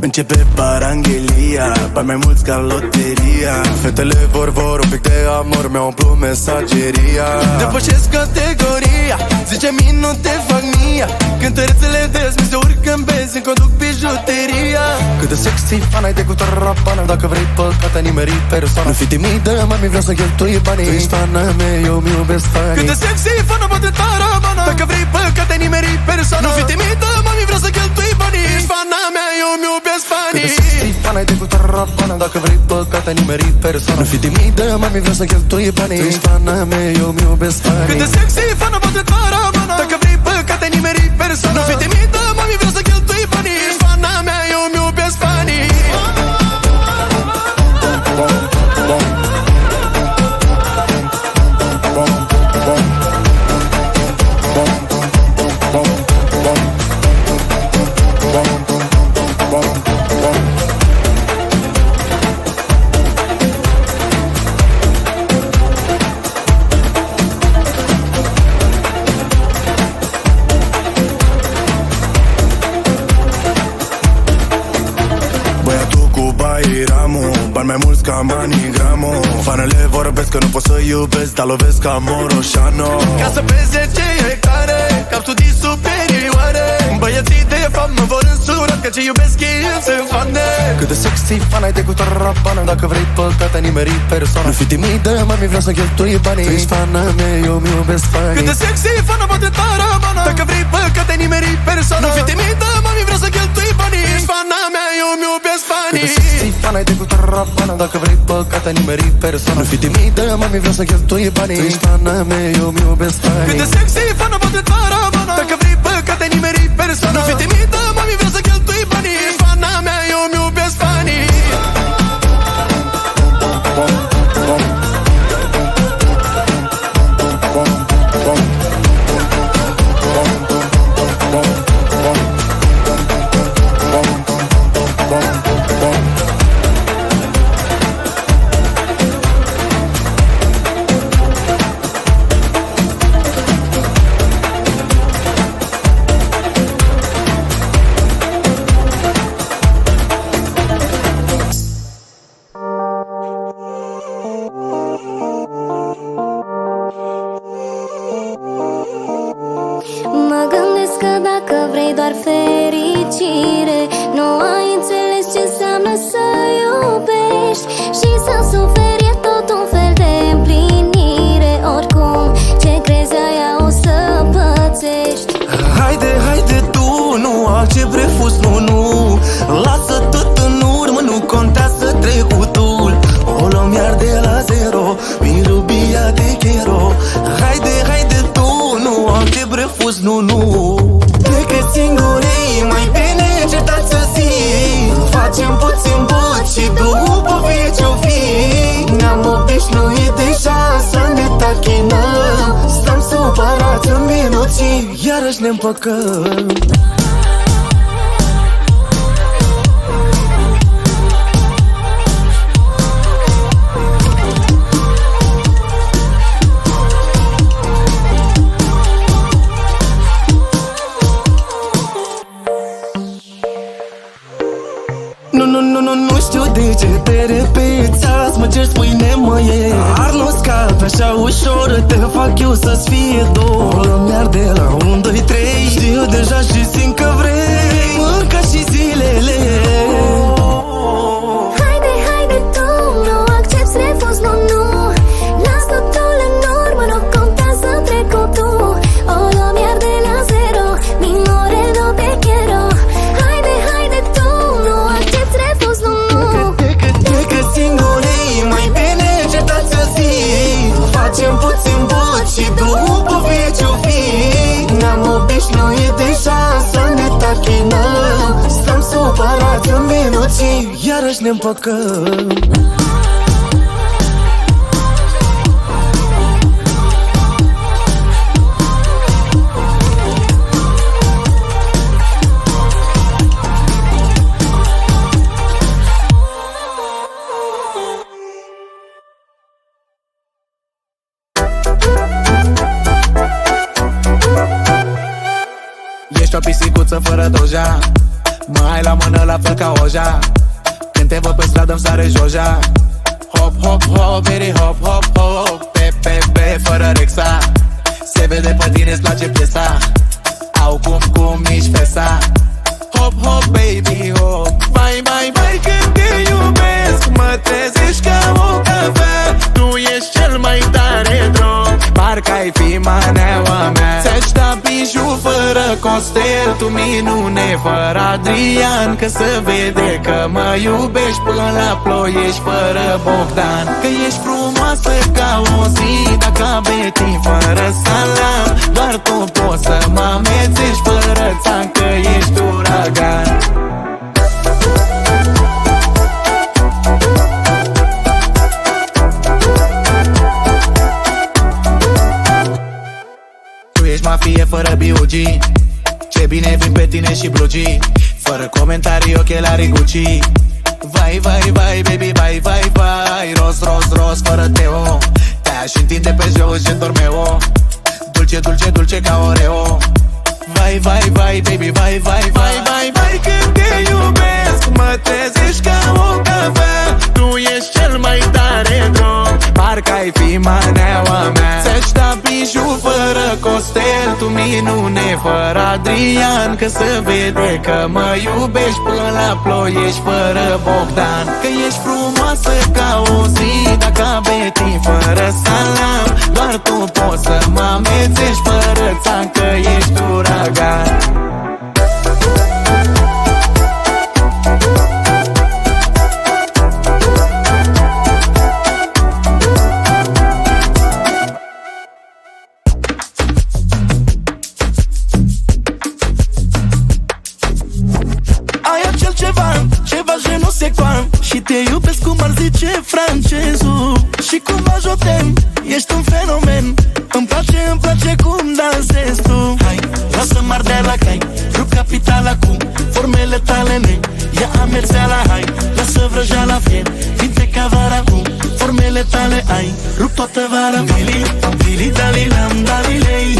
Începe paranghelia, bani mai mulți ca loteria. Fetele vor un pic de amor, mi-au umplut mesageria. Depășesc categoria, zice nu te fac mia. Cântărețele mi se urcă în benzi, îmi conduc bijuteria. Cât de sexy fan ai de cu tarapana. Dacă vrei păcate, nimeri persoană. Nu fi timidă, mami, vreau să cheltui banii. Tu ești fana mea, eu mi-iubesc fanii. Cât de sexy fan am bătut tarapana. Dacă vrei păcate, nimeri persoană. Nu fi timidă, mami, vreau să cheltui banii. Tu ești fana mea, eu mi-iubesc fanii. Cât de sexy fan ai de cu tarapana. Dacă vrei păcate, nimeri persoană. Nu fi timidă, mami, vreau să cheltui banii. Tu ești fana mea, eu mi-iubesc fanii. Cât de sexy fan am bătut tarapana. Dacă vrei păcate, nimeri persoană. Nu fi timidă, mami, vreau să cheltui banii. Tu ești fana mea, eu mi-iubesc fanii. Bani mai mulți ca manigramul. Fanele vorbesc că nu pot să iubesc, dar lovesc ca Moroșano. Ca să peze ce e care, ca studii superioare. Băieții de fapt mă vor însura, că ce iubesc ei sunt fane. Cât de sexy fan ai de cu tarapana. Dacă vrei păcate, nimeri persoană. Nu fi timidă, mami, vreau să cheltui banii. Tu ești fana mea, eu mi-iubesc fanii. Cât de sexy fan am bătut tarapana. Dacă vrei păcate, nimeri persoană. Nu fi timidă, mami, vreau să cheltui banii. Tu ești fana mea, eu mi-iubesc fanii. Cât de sexy fan ai de cu tarapana. Dacă vrei păcate, nimeri persoană. Nu fi timidă, mami, vreau să cheltui banii. Tu ești fana mea, eu mi-iubesc fanii. Cât de sexy fan am bătut tarapana. Dacă vrei păcate, nimeri persoană. Nu fi timidă, mami, vreau să cheltui banii. Tu ești fana mea, eu mi-iubesc fanii. doar fericire. Nu ai înțeles ce înseamnă să iubești și să suferi e tot un fel de împlinire. Oricum, ce crezi aia o să pățești. Haide, haide tu, nu accept refuz, nu. Lasă tot în urmă, nu contează trecutul. O luăm iar de la zero, mi rubia de chero. Haide, haide tu, nu accept refuz, nu. Decât singurii, mai bine încetați să zi. Facem puțin but și după vie ce-o fi. Ne-am obișnuit deja să ne tachinăm. Stăm supărați în minuții, iarăși ne împăcăm. Nu știu de ce te repeți. Azi mă cer, spui nemăie. Ar nu scap așa ușor, te fac eu să-ți fie dor. Mi-ar de la 1, 2, 3. Știu deja și simt că vrei încă și zilele. Haide, haide tu, nu accepti refuz, nu. Las totul în urmă, nu contează trecutul. O luăm iar de la zero, minore no te quiero. Haide, haide tu, nu accepti refuz, nu. Decât singurii, mai bine încetați să zi. Facem puțin but și după vie ce-o fi. Ne-am obișnuit deja să ne tachinăm. Stăm supărați în minuții, iarăși ne împăcăm. Ești o pisicuță fără doja, mă ai la mână la fel ca Oja. Când te văd pe stradă-mi sare joja. Hop, hop, hop, baby, hop, hop, hop. Pe, fără Rexa. Se vede pe tine-ți place piesa. Au cum mici fesa. Hop, hop, baby, hop. Vai, vai, vai, când te iubesc, mă trezești ca o cafea. Tu ești cel mai tare drog, parcă ai fi maneaua mea. Ți-aș da bijou fără Costel, tu minune fără Adrian. Că se vede că mă iubești până la Ploiești fără Bogdan. Că ești frumoasă ca o zi, dar ca Betty fără salam. Doar tu poți să mă amețești fără țan, că ești uragan. Tu ești mafie fără B.U.G. Ce bine vin pe tine și Blugi, fără comentarii, ochelarii Gucci. Vai, vai, vai, baby, vai, vai, vai. Ros, ros, ros, fără Teo. Te-aș întinde pe jos, gen Dormeo. Dulce, dulce, dulce ca Oreo. Vai, vai, vai, baby, vai, vai, vai, vai, vai. Când te iubesc, mă trezești ca o cafea. Tu ești cel mai tare drog, parcă ai fi maneaua mea. Ți-aș da bijou fără Costel, tu minune fără Adrian. Că se vede că mă iubești până la Ploiești fără Bogdan. Că ești frumoasă ca o zi, dar ca Betty fără salam. Doar tu poți să mă amețești fără țan, că ești uragan. Ceva je nu se quoi. Și te iubesc cum ar zice francezul. Și cum ajutem, ești un fenomen. Îmi place cum dansezi tu. Hai, lasă-mi ardea la cai, rup capitala cu formele tale nei. Ia amerțeala, hai, lasă vrăjeala fier. Vinte ca vara cu formele tale ai. Rup toată vara. Dili, dili, dalilam, dalilei.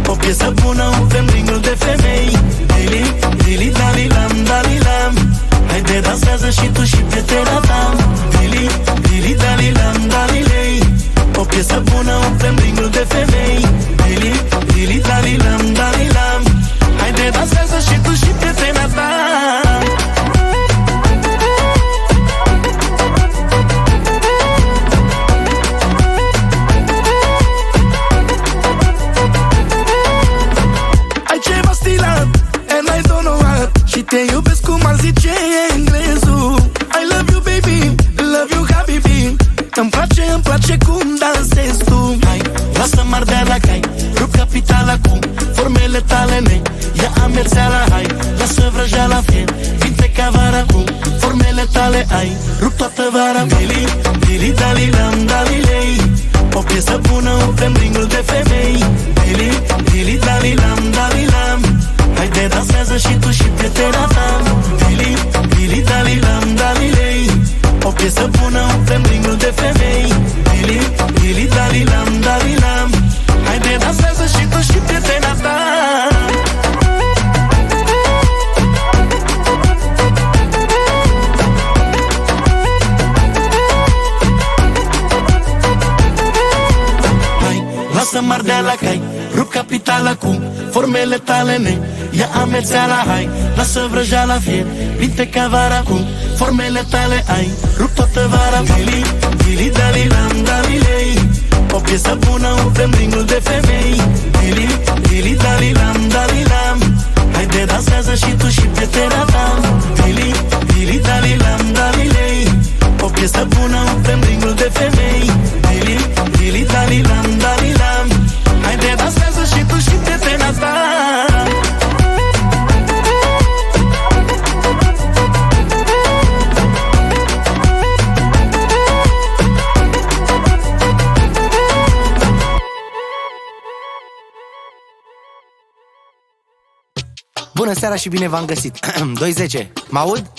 O piesă bună, un femringul de femei. Dili, dili, dalilam, dalilam. Haide, dansează și tu și prietena ta. Dili, dili, dalilam, dalilei. O piesă bună, umplem ringul de femei. Dili, dili, dalilam, dalilam. Haide, dansează și tu și prietena ta. Ai ceva stilat, and I don't know what. Și te iubesc cum ar zice englezul. I love you baby, love you habibi. Îmi place cum dansezi tu. Hai, lasă-mi ardea la cai, rup capitala cu formele tale nei. Ia amerțeala, hai, lasă vrăjeala fier. Vinte ca vara cu formele tale ai. Rup toată vara. Dili, dili, dalilam, dalilei. O piesă bună, umplem ringul de femei. Dili, dili, dalilam, dalilam. Haide, dansează și tu și prietena ta. Dili, dili, dalilam, dalilei. O piesă bună, umplem ringul de femei. Dili, dili, dalilam, dalilam. Haide, dansează și tu și prietena ta. Hai, lasă-mi ardea la cai, rup capitala cu formele tale nei. Ia amerțeala, hai, lasă vrăjeala fier. Vinte ca vara cu formele tale ai. Rup toată vara. Dili, dili, dalilam, dalilei. O piesă bună, umplem ringul de femei. Dili, dili, dalilam, dalilam. Haide, dansează și tu și prietena ta. Dili, dili, dalilam, dalilei. O piesă bună, umplem ringul de femei. Dili, dili, dalilam, dalilam. Haide, dansează și tu și prietena ta. Bună seara și bine v-am găsit. 2-10, mă aud?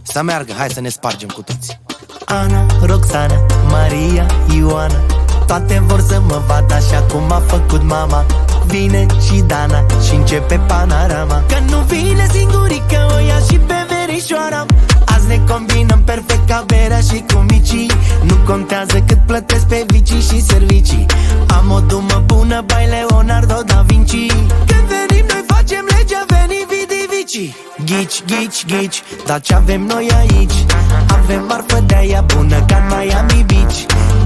Să meargă, hai să ne spargem cu toți. Ana, Roxana, Maria, Ioana, toate vor să mă vadă așa cum a făcut mama. Vine și Dana și începe panorama. Că nu vine singurică, o ia și pe verișoara. Azi ne combinăm perfect ca berea și cu micii. Nu contează cât plătesc pe vicii și servicii. Am o dumă bună, by Leonardo da Vinci. Când venim noi facem legea, veni vidi vici. Ghici, ghici, ghici, dar ce avem noi aici? Avem marfă de-aia bună ca în Miami Beach.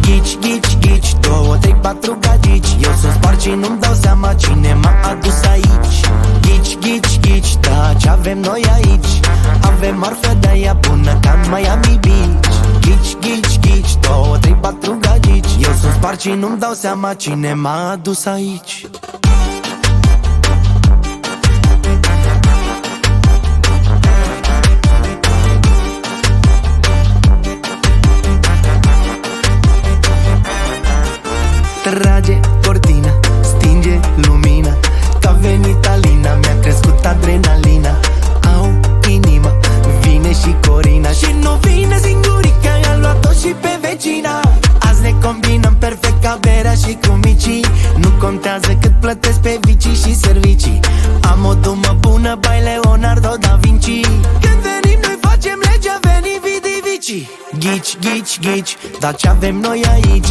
Ghici, ghici, ghici, 2, 3, 4 gagici. Eu sunt spart și nu-mi dau seama cine m-a adus aici. Ghici, ghici, ghici, da, ce avem noi aici? Avem marfă de-aia bună ca în Miami Beach. Ghici, ghici, ghici, 2, 3, 4 gagici. Eu sunt spart și nu-mi dau seama cine m-a adus aici. Trage cortina, stinge lumina. Că a venit Alina, mi-a crescut adrenalina. Au inima, vine și Corina. Și nu vine singurica, i-a luat-o și pe vecina. Azi ne combinăm perfect ca berea și cu micii. Nu contează cât plătesc pe vicii și servicii. Am o dumă bună, by Leonardo da Vinci. Când venim noi facem legea, veni vidi vici. Ghici, ghici, ghici, dar ce avem noi aici?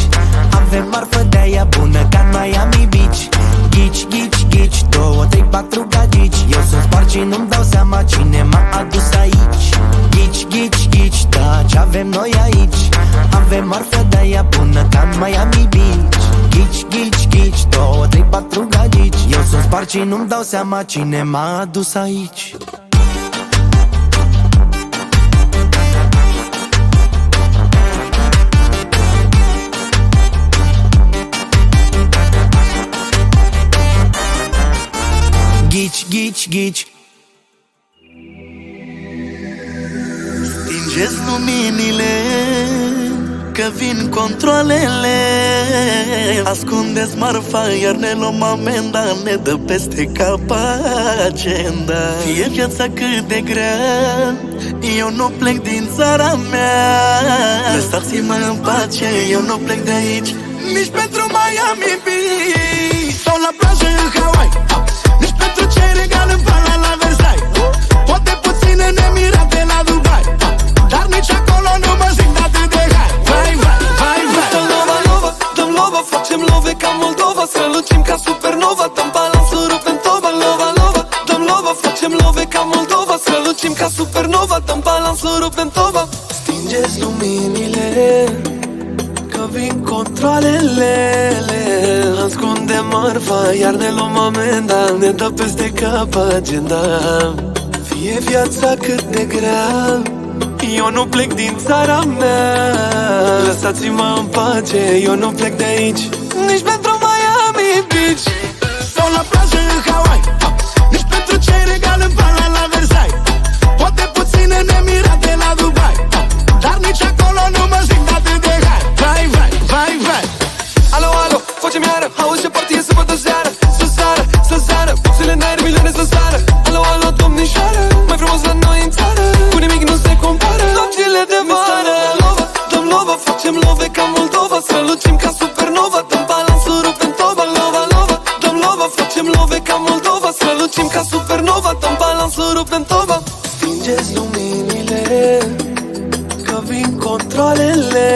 Avem marfă de-aia bună ca în Miami Beach. Ghici, ghici, ghici, 2, 3, 4 gagici. Eu sunt spart și nu-mi dau seama cine m-a adus aici. Ghici, ghici, ghici, da, ce avem noi aici? Avem marfă de-aia bună ca în Miami Beach. Ghici, ghici, ghici, 2, 3, 4 gagici. Eu sunt spart și nu-mi dau seama cine m-a adus aici. Ghici, ghici, ghici. Stingeți luminile, că vin controlele. Ascundeți marfa, iar ne luăm amenda. Ne dă peste cap agenda. Fie viața cât de grea, eu nu plec din țara mea. Lăsați-mă în pace, eu nu plec de aici, nici pentru Miami Beach. Sau la plajă în Hawaii, nici pentru ce regal în pala la Versailles. Poate puține nemirate la Dubai, dar nici acolo nu mă simt atât de hai. Vai, vai, vai, vai. Dăm lova, lova, dăm lova, facem love ca Moldova. Strălucim ca supernova, dăm balansul, rupem toba. Lova, lova, dăm lova, facem love ca Moldova. Strălucim ca supernova, dăm balansul, rupem toba. Stingeți luminile, că vin controlele. Ascunde marfa, iar ne luăm amenda. Ne dă peste cap agenda. Fie viața cât de grea, eu nu plec din țara mea. Lăsați-mă în pace, eu nu plec de aici, nici pentru Miami Beach. Sau la plajă în Hawaii, nici pentru ce regal în pala la Versailles. Poate puține nemirate la Dubai, dar nici acolo nu mă simt atât de hai. Vai, vai, vai, vai. Alo, alo, facem iară, auzi ce partie să văd o seară. Să sară, să sară, boxele în aer, milioane să sară. Alo, alo, domnișoară, mai frumos la noi în țară, cu nimic nu se compară. Nopțile de vară, lova, dăm lova, facem love ca Moldova. Strălucim ca supernova, dăm balansul, rupem toba. Lova, lova, dăm lova, facem love ca Moldova. Strălucim ca supernova, dăm balansul, rupem toba. Stingeți luminile, că vin controlele.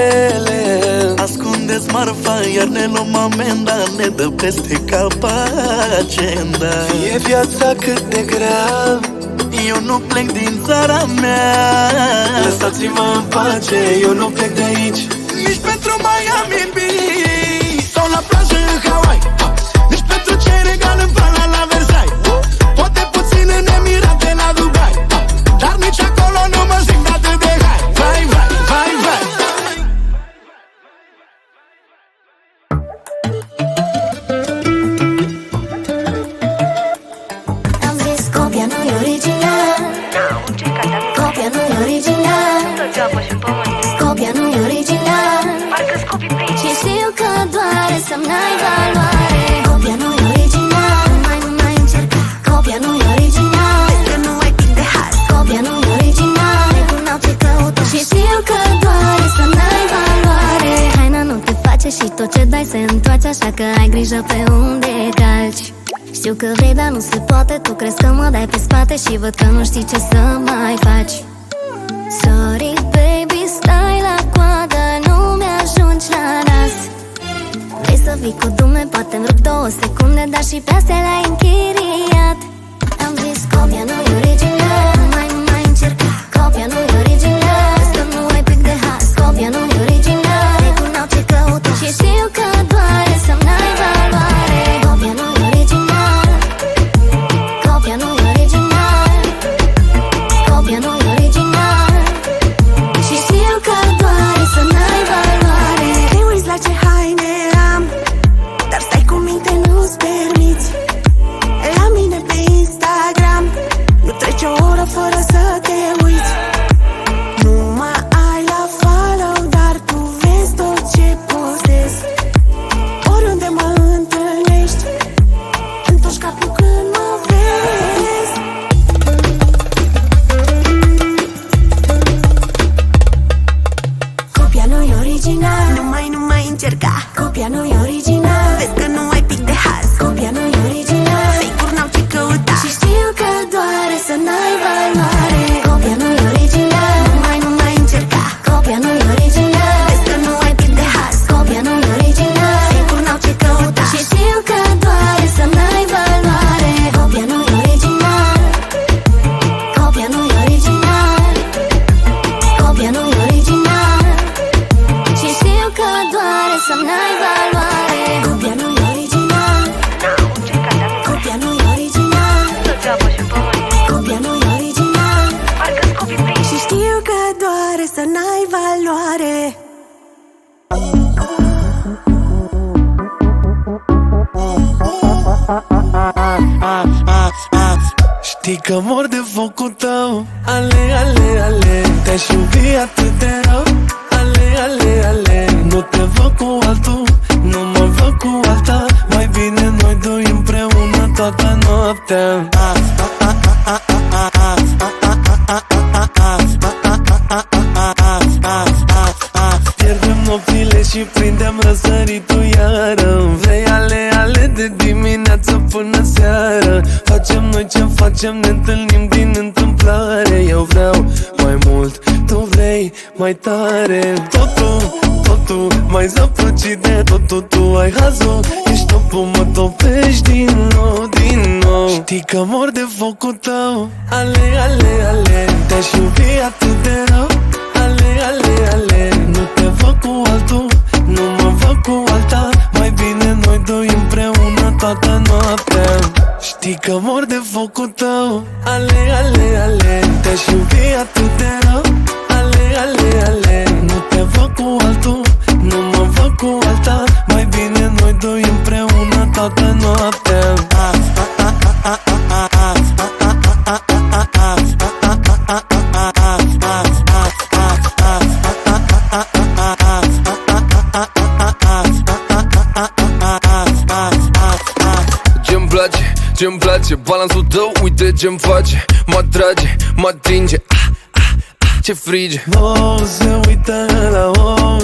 Ascundeți marfa, iar ne luăm amenda. Ne dă peste cap agenda. Fie viața cât de grea, eu nu plec din țara mea. lăsați-mă în pace, eu nu plec de aici, Nici pentru Miami Beach. Sau la plajă în Hawaii, nici pentru ce regal în pala la Versailles. Poate puține nemirate la Dubai, dar nici acolo nu mă simt atât de hai. Vai, vai, vai, vai. Am zis copia nu-i original, copia nu-i original, copia nu-i original. Și știu că doare să-mi n-ai valoare. Copia nu-i original, nu mai încerca. Copia nu-i original, că nu ai timp de har. Copia nu-i original, n-au ce căuta. Și știu că doare să-mi n-ai valoare. Haina nu te face și tot ce dai se întoarce, așa că ai grijă pe unde calci. Știu că vrei, dar nu se poate. Tu crezi că mă dai pe spate și văd că nu știi ce să mai faci. Sorry, baby, stai la coadă, nu mi-ajungi la nas. Vrei să vii cu dume, poate-mi rup 2 secunde, dar și pe astea le-ai închiriat. Am zis copia nu-i original, nu mai încerca. Copia nu-i original, vezi că nu ai pic de has. Copia nu-i original, reguli n-au ce căuta. Și știu că doare să-mi n-ai valoare. Copia nu-i original, copia nu-i original, copia nu-i original. Și știu că doare să n-ai valoare. Te uiți la ce haine am, dar stai cu minte, nu-ți permiți. La mine pe Instagram nu trece o oră fără să te uiți. Nu mă ai la follow, dar tu vezi tot ce postez. Oriunde mă întâlnești, întorci capul când mă vezi. Copia nu-i original, nu mai încerca. Copia nu-i original, vezi că nu ai pic de haz. Copia nu-i original, fake-uri n-au ce căuta. Și știu că doare să n-ai valoare. Copia nu-i original, Nu mai încerca. copia nu-i original, Vezi că nu ai pic de haz. copia nu-i original. Fake-uri n-au ce căuta. Și știu că doare să n-ai valoare. Copia nu-i original, copia nu-i original, copia nu-i original. Și știu că doare să n-ai valoare. Copia nu-i original, copia nu-i original, copia nu-i original. Și știu că doare să n-ai valoare. Știi că mor de focul tău. Ale, ale, ale, te-aș iubi atât de rău. Ale, ale, ale, nu te văd cu altul, nu mă văd cu alta. Mai bine noi doi împreună toată noaptea. Pierdem nopțile și prindem răsăritul iară. Vrei ale, ale de dimineață până seară. Facem noi ce facem, ne întâlnim din întâmplare. Eu vreau mai mult, tu vrei mai tare. Totul, mai zăpăcit de totul. Tu ai hazul, ești topul, mă topești din nou, din nou. Știi că mor de focul tău. Ale, ale, ale, te-aș iubi atât de rău. Ale, ale, ale, nu te văd cu altul, nu mă văd cu alta. Mai bine noi doi împreună toată noaptea. Știi că mor de focul tău. Ale, ale, ale, te-aș iubi atât de rău. Ale, ale, ale, nu te văd cu altul, nu mă văd cu alta. Mai bine noi doi împreună toată noaptea. Ce-mi place, balansul tău, uite ce-mi face. Mă atrage, mă atinge, ce frige. Se uită la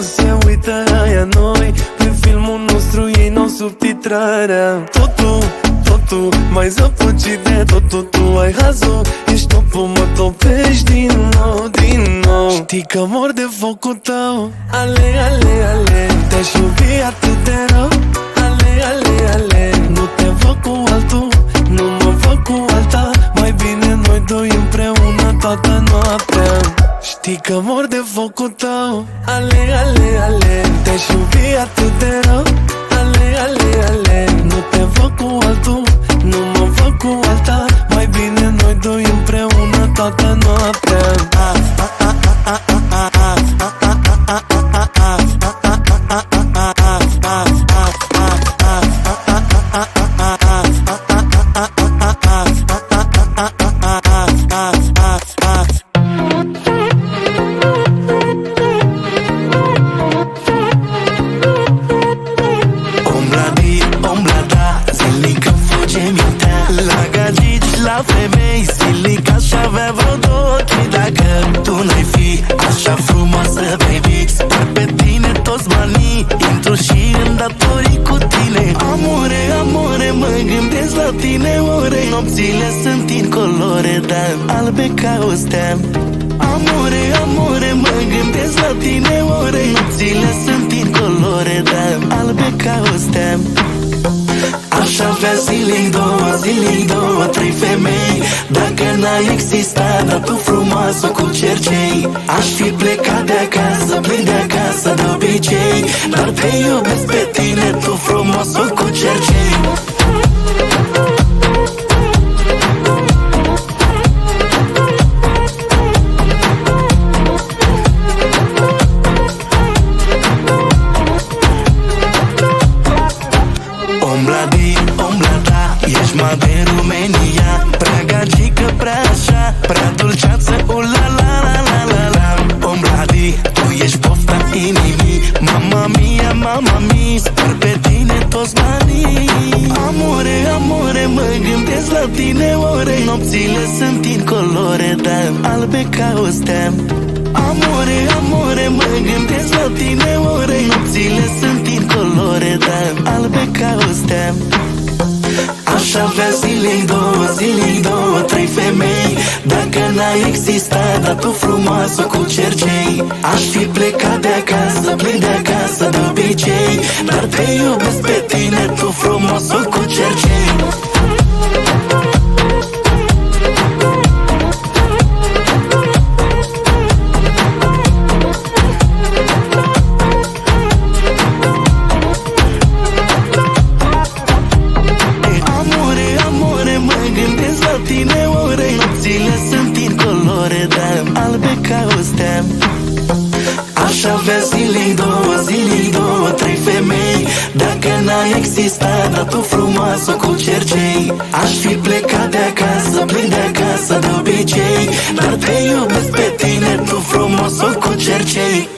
se uită la ea. Noi pe filmul nostru ei n-au subtitrarea. Totul, mai zăpăcit de totul. Tu ai hazul, ești topul, mă topești din nou, din nou. Știi că mor de focul tău. Ale, ale, ale, te-aș iubi atât de rău. Ale, ale, ale, nu te văd cu altul, nu mă văd cu alta. Mai bine noi doi împreună toată noaptea. Știi că mor de focul tău. Ale, ale, ale, te-aș iubi atât de rău. Ale, ale, ale, nu te văd cu altul, nu mă văd cu alta. Mai bine noi doi împreună toată noaptea. tine ore. Nopțile sunt incolore, dar albe ca o stea. Amore, amore, mă gândesc la tine ore. Nopțile sunt incolore, dar albe ca o stea. Aș avea zilei două, trei femei. Dacă n-ai existat, dar tu frumoasă cu cercei. Aș fi plecat de acasă, plec de acasă de obicei. Dar te iubesc pe tine, tu frumoasă cu cercei. De România, prea gagică, prea așa, prea dulceață, ula-la-la-la-la-la. Ombradi, tu ești pofta inimii. Mama mia, sper pe tine toți banii. Amore, amore, mă gândesc la tine ore. Nopțile sunt incolore, dar albe ca o stea. Amore, amore, mă gândesc la tine ore. Nopțile sunt incolore, dar albe ca o stea. Aș avea zilei două, trei femei. Dacă n-ai existat, dar tu frumoasă cu cercei. Aș fi plecat de acasă, plec de acasă de obicei. Dar te iubesc pe tine, tu frumoasă cu cercei. Aș avea zilei două, trei femei. Dacă n-ai existat, dar tu frumoasă cu cercei. Aș fi plecat de acasă, plec de acasă de obicei. Dar te iubesc pe tine, tu frumoasă cu cercei.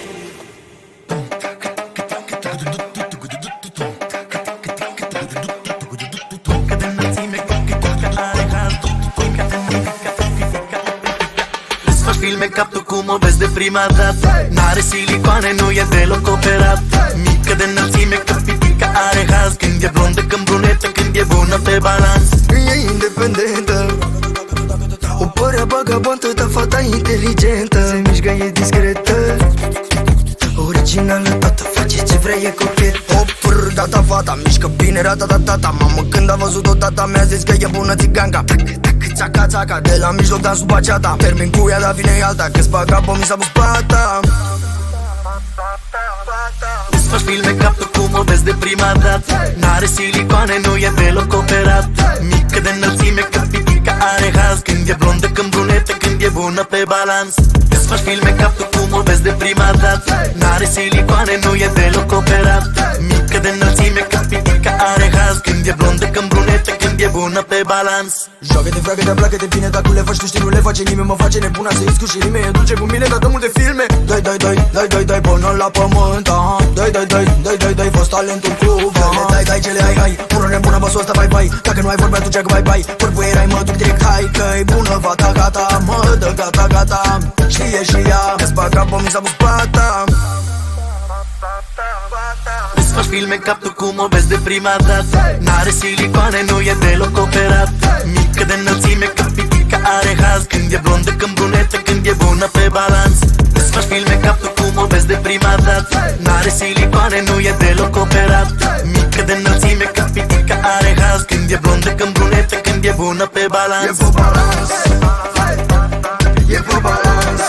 Make-up tu cum o vezi de prima dată. N-are silicoane, nu e deloc operat. Mică de înălțime, că pitica are haz. Când e blondă, când brunetă, când e bună pe balans. E independentă, o părea vagabondă, dar fata inteligentă. Se mișcă, e discretă, originală, tata face ce vrea, e cochet. Hop, data fata, mișcă bine, rata-ta-ta-ta. Mamă, când a văzut-o tata, mi-a zis că e bună țiganca. Țaca-țaca, de la mijloc dansul baciata. Termin cu ea, dar vine alta, că-ți bagabă, mi s-a pus pata. Îți faci film make-up tu cum o vezi de prima dată. N-are silicoane, nu e deloc operat. Mică de înălțime, că pitica are haz. Când e blondă, când brunetă, când e bună pe balans. Îți faci film make-up tu cum o vezi de prima dată. N-are silicoane, nu e deloc operat. Mică de înălțime, că pitica are haz. Când e blondă, când brunetă, când e bună pe balans. Joacă-te, freacă-te, placă-te bine, dacă le faci tu știi, nu le face nimeni. Mă face nebuna să iscu și rime. E dulce cu mine, dar dă multe filme. Dai, până la pământ, aha. Dai, fost talentul club, aha. Dai, ce le ai, pură nebună, băsul ăsta, bye. Dacă nu ai vorbe, atunci că bye. Părpul erai, mă duc direct, hai, că-i bună, fata, gata. Mă dă gata, știe și ea, că-ți bagabă, mi s-a pus pata. Îți faci film make-up tu cum o vezi de prima dată. N-are silicoane, nu e deloc operat. Mică de înălțime, că pitica are haz. Când e blondă, când brunetă, când e bună pe balans. Îți faci film make-up tu cum o vezi de prima dată. N-are silicoane, nu e deloc operat. Mică de înălțime, că pitica are haz. Când e blondă, când brunetă, când e bună pe balans. E pe balans, e pe balans,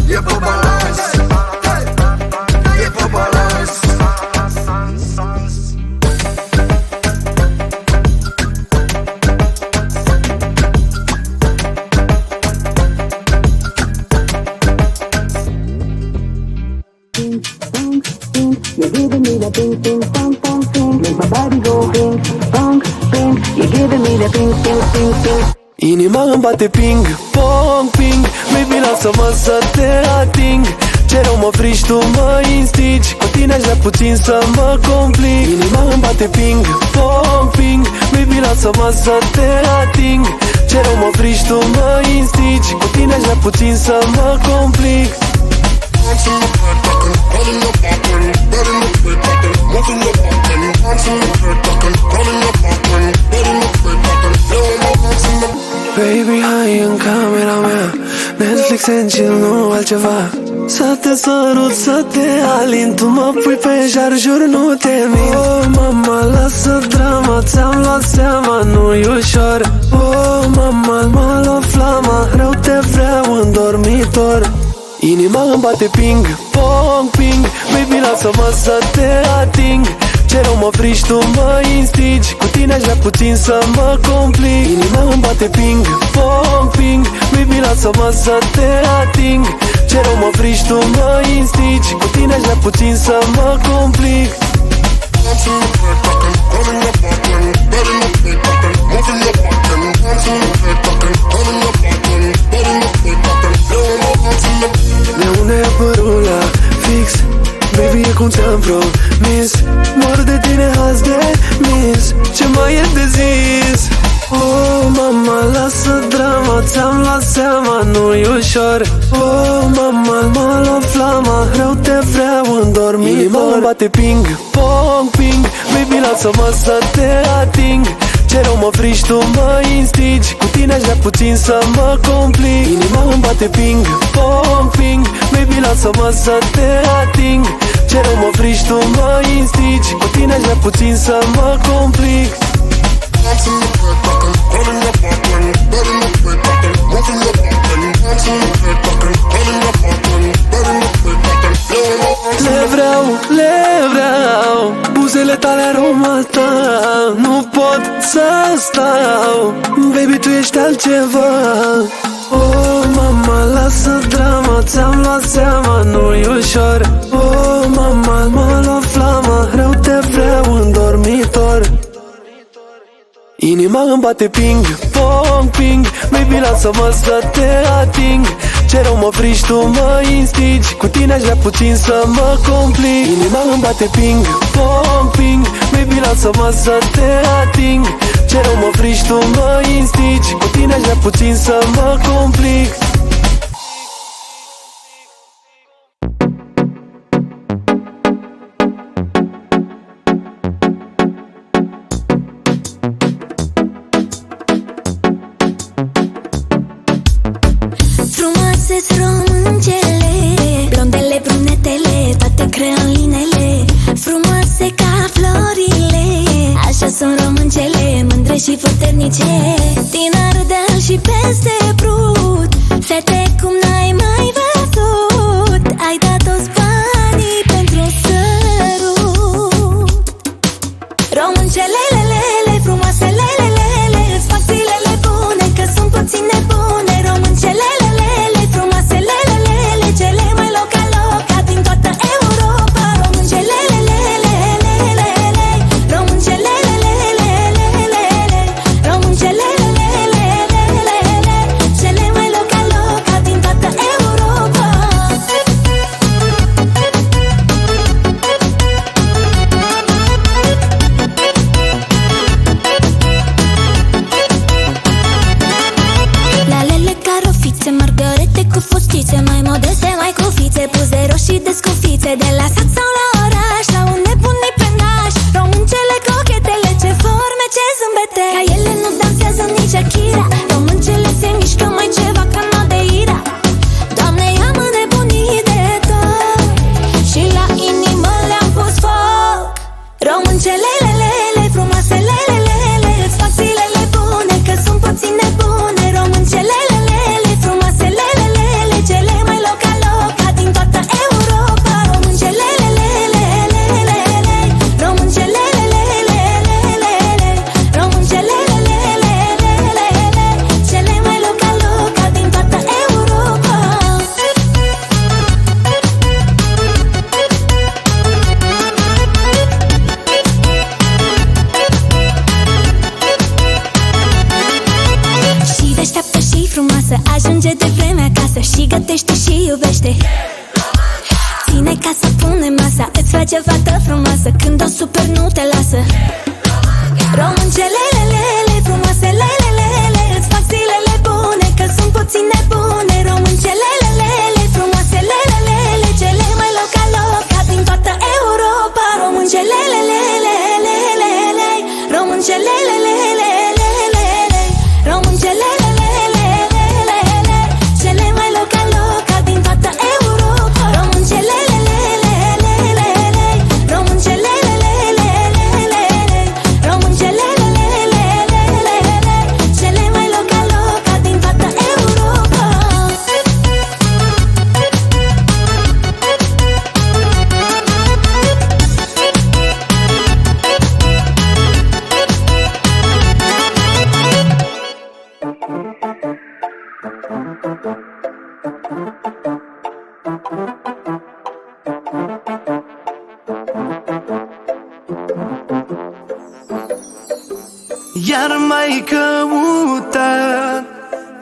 e pe balans, e pe balans. You're giving me the ping, ping, pong, pong, ping. Make my body go ping, pong, ping. You're giving me the ping, ping, ping, ping. Inima îmi bate ping, pong, ping. Baby, lasă-mă să te ating. Ce rău mă frici, tu mă instigi. Cu tine aș vrea puțin să mă complic. Inima îmi bate ping, pong, ping. Baby, lasă-mă să te ating. Ce rău mă frici, tu mă instigi. Cu tine aș vrea puțin să mă complic. Rolling up, Baby, hai în camera mea, Netflix and chill, nu altceva. Să te sărut, să te alin, tu mă pui pe jar, jur, nu te mint. Oh, mama, lasă drama, ți-am luat seama, nu-i ușor. Oh, mama, mă lua flama, rău te vreau în dormitor. Inima îmi bate ping, pong, ping, baby, lasă-mă să te ating. Ce rău mă frici, tu mă instigi, cu tine aș vrea puțin să mă complic. Inima îmi bate ping, pong, ping, baby, lasă-mă să te ating. Ce rău mă frici, tu mă instigi, cu tine aș vrea puțin să mă complic. De unde e părul la fix, baby, e cum ți-am promis. Mor de tine azi de mis, ce mai e de zis? Oh, mama, lasă drama, ți-am luat seama, nu-i ușor. Oh, mama, mă lua flama, rău te vreau în dormitor. Inima îmi bate ping, pong, ping, baby, lasă-mă să te ating. Ce rău mă frici, tu mă instigi, cu tine aș vrea puțin să mă complic. Inima îmi bate ping, pong, ping, baby, lasă-mă să te ating. Ce rău mă frici, tu mă instigi, cu tine aș vrea puțin să mă complic. Le vreau, buzele tale, aroma ta, nu pot să stau, baby, tu ești altceva. Oh, mama, lasă drama, ți-am luat seama, nu-i ușor. Oh, mama, mă lua flama, rău te vreau în dormitor. Inima îmi bate ping, pong, ping, baby, lasă-mă să te ating. Ce rău mă frici, tu mă instigi, cu tine aș vrea puțin să mă complic. Inima îmi bate ping, pong, ping, baby, lasă-mă să te ating. Ce rău mă frici, tu mă instigi, cu tine aș vrea puțin să mă complic. Frumoase-s româncele, blondele, brunetele, toate creolinele, frumoase ca florile. Așa sunt româncele, mândre și puternice, din Ardeal și peste Prut. Fete cum n-ai mai văzut, ai dat toți banii pentru sărut. Româncelelele, frumoaselelele, îți fac zilele bune, că sunt puțin nebune. Româncelelele, frumoaselelele, cele mai loca din toată Europa. Româncelelele, româncelelele, româncelelele, cele mai loca din toată Europa. Lalele ca rofițe, margarete cu fustițe, mai modeste, mai cu fițe, buze roșii de scufițe. De la sat sau la oraș, la un nebunii pe naș. Româncele cochetele, ce forme, ce zâmbete, ca ele nu dansează nici Shakira. Româncele se mișcă mai ceva ca Madeira. Doamne, i-am înnebunit de tot și la inimă le-am pus foc. Româncelelele, frumoaselelele, îți fac zilele bune, că sunt puțin nebune. Româncelelele, frumoaselelele, cele mai loca din toată Europa. Româncelelele, româncelelele, româncelelele, cele mai loca din toată Europa. Și deșteaptă și frumoasă, ajunge de vreme acasă, și gătește și iubește. Ține casa, pune masa, îți face fată frumoasă, când o super nu te lasă. Româncelelele, frumoaselelele, îți fac zilele bune, că sunt puțin nebune. Româncelelele, frumoaselelele, cele mai loca din toată Europa. Româncelelele, româncelelele, româncelelele, Iar mai căutat,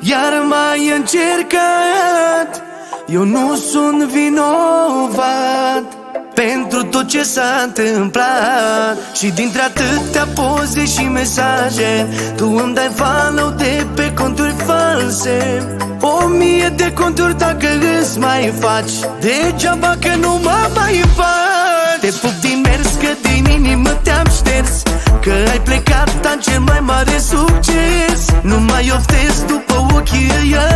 iar mai încercat. Eu nu sunt vinovat pentru tot ce s-a întâmplat. Și dintre atâtea poze și mesaje, tu îmi dai follow de pe conturi false. 1000 de conturi dacă îți mai faci, degeaba că nu mă mai faci. Te pup din mers că din inimă te-am șters, că ai plecat în cel mai mare succes. Nu mai oftezi după ochii ăia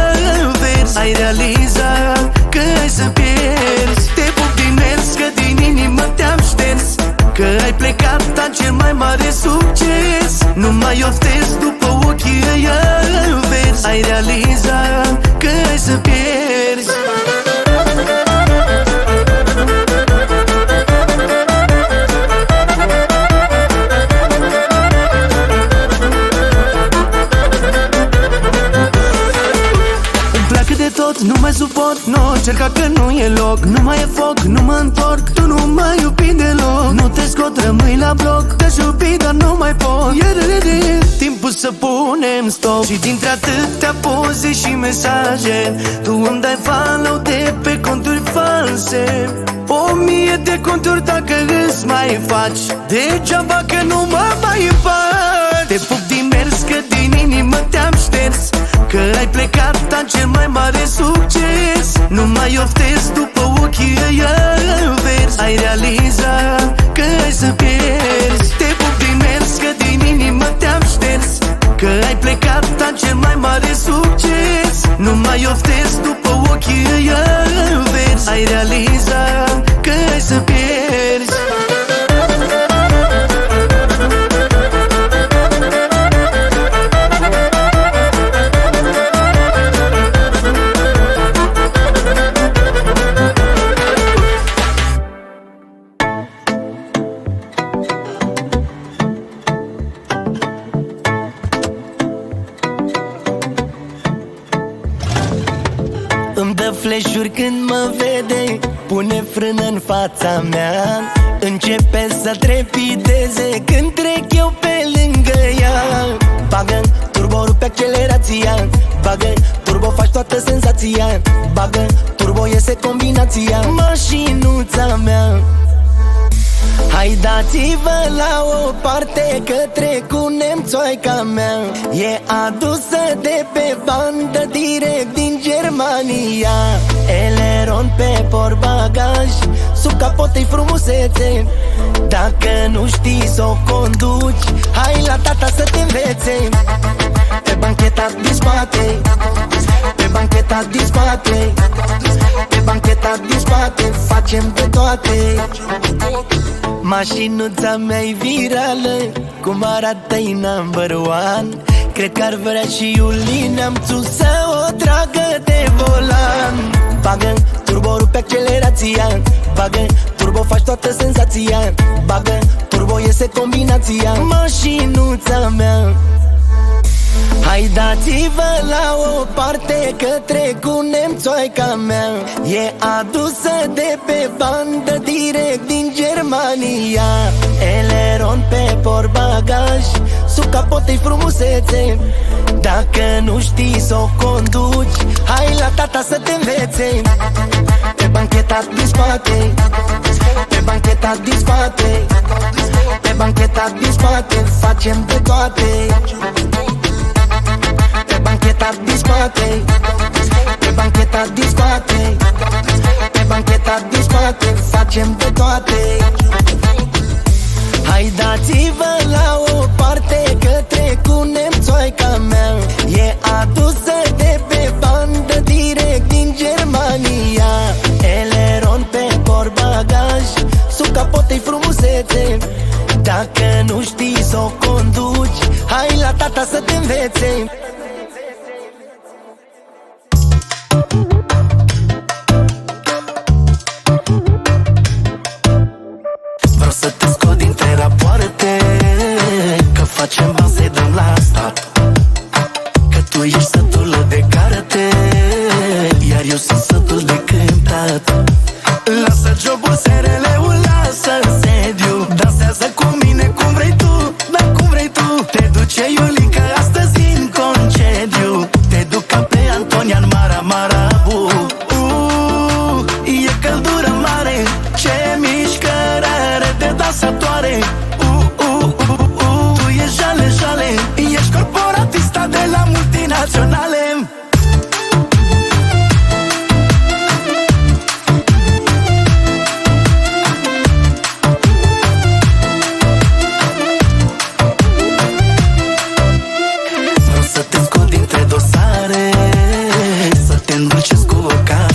verzi. Ai realizat că ai să pierzi. Te pup din mers că din inimă te-am șters, că ai plecat în cel mai mare succes. Nu mai oftezi după ochii ăia verzi. Ai realizat că ai să pierzi. Nu mai suport, nu cerca că nu e loc. Nu mai e foc, nu mă întorc, tu nu mă iubi deloc. Nu te scot, rămâi la bloc, te-aș iubi, dar nu mai pot. Timpul să punem stop. Și dintre atâtea poze și mesaje, tu îmi dai follow de pe conturi false. 1000 de conturi dacă îți mai faci, degeaba că nu mă mai faci. Te pup din mers că din inimă te-am șters, că ai plecat în cel mai mare succes. Nu mai oftezi după ochii ăia verzi. Ai realizat că ai să pierzi. Te pup din mers că din inimă te-am șters, că ai plecat în cel mai mare succes. Nu mai oftezi după ochii ăia verzi. Ai realizat că ai să pierzi. Flash-uri când mă vede, pune frână în fața mea. Începe să trepideze când trec eu pe lângă ea. Bagă turbo, rupe accelerația. Bagă turbo, faci toată senzația. Bagă turbo, iese combinația. Mașinuța mea, hai dați-vă la o parte, că trec cu nemțoica mea. E adusă de pe bandă direct din Germania. Eleron pe portbagaj, sub capot-i frumusețe. Dacă nu știi să o conduci, hai la tata să te învețe. Pe bancheta din spate, pe bancheta din spate, pe bancheta din spate, facem de toate. Mașinuța mea-i virală, cum arată-i number one. Cred că ar vrea și Iulie Neamțu să o tragă de volan. Bagă turbo, rupe accelerația. Bagă turbo, faci toată senzația. Bagă turbo, iese combinația. Mașinuța mea, hai dați-vă la o parte, că trec cu nemțoica mea. E adusă de pe bandă direct din Germania. Eleron pe portbagaj, sub capot-i frumusețe. Dacă nu știi să o conduci, hai la tata să te învețe. Pe bancheta din spate, pe bancheta din spate, pe bancheta din spate, facem de toate. Pe bancheta din spate, pe bancheta din spate, pe bancheta din spate, facem de toate. Hai dați-vă la o parte, că trec cu nemțoica mea. E adusă de pe bandă direct din Germania. Eleron pe portbagaj, sub capot-i frumusețe. Dacă nu știi să o conduci, hai la tata să te învețe. Vreau să te scot dintre rapoarte, că facem bani să-i dăm la stat. Că tu ești sătul de karate, iar eu sunt sătul de cântat. Lasă jobul, sereleul, lasă sediu, dansează cu mine cum vrei tu, da cum vrei tu. Te duce Iulica astăzi în concediu, te duc ca pe Antonian Marabu. E căldură mare, ce mișcărare de dansatoare. E jale, jale, ești corporatista de la multinaționale. Vreau să te scot dintre dosare, să te îndulcesc cu o cale.